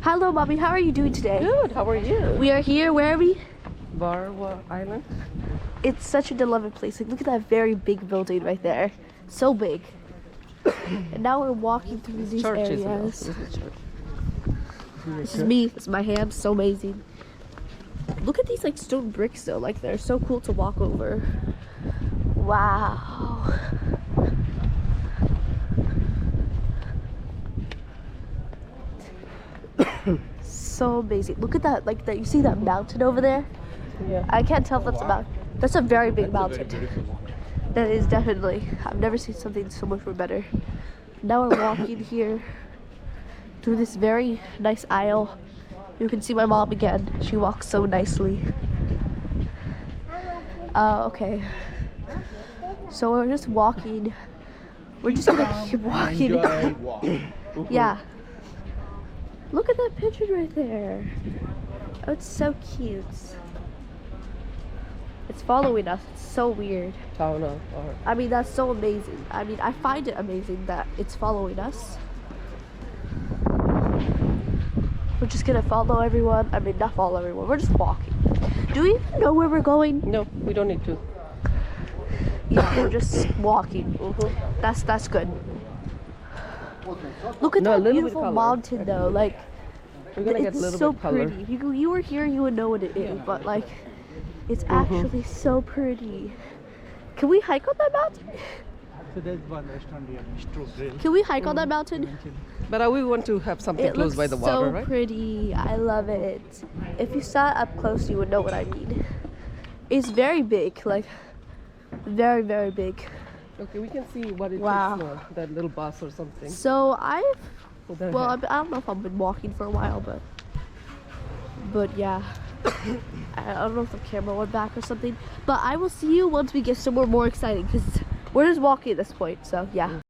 Hello, Mommy. How are you doing today? Good, how are you? We are here. Where are we? Hvar Island. It's such a beloved place. Like, look at that very big building right there. So big. And now we're walking through these Church, areas. isn't it? This is church. This is me. This is my hand. So amazing. Look at these like stone bricks though. Like they're so cool to walk over. Wow. So amazing. Look at that. Like that. You see that mountain over there? Yeah. I can't tell if that's a mountain. That's a very big mountain. That is definitely. I've never seen something so much more better. Now we're walking here through this very nice aisle. You can see my mom again. She walks so nicely. Okay. So we're just walking. We're just gonna keep walking. Yeah. Look at that pigeon right there. Oh, it's so cute. It's following us. It's so weird. I mean, that's so amazing. I mean, I find it amazing that it's following us. We're just gonna follow everyone. I mean, not follow everyone. We're just walking. Do we even know where we're going? No, we don't need to. Yeah, we're just walking. That's good. Look at that beautiful mountain, though. Like, we're gonna get a it's little so bit color. pretty. If you were here, you would know what it is. But like, it's actually so pretty. Can we hike on that mountain? Can we hike on that mountain? But we want to have something It close looks by the water, so right? pretty. I love it. If you saw it up close, you would know what I mean. It's very big, like very, very big. Okay, we can see what it Wow. takes now. That little bus or something. So I There don't know if I've been walking for a while, but yeah. I don't know if the camera went back or something. But I will see you once we get somewhere more exciting because we're just walking at this point. So yeah.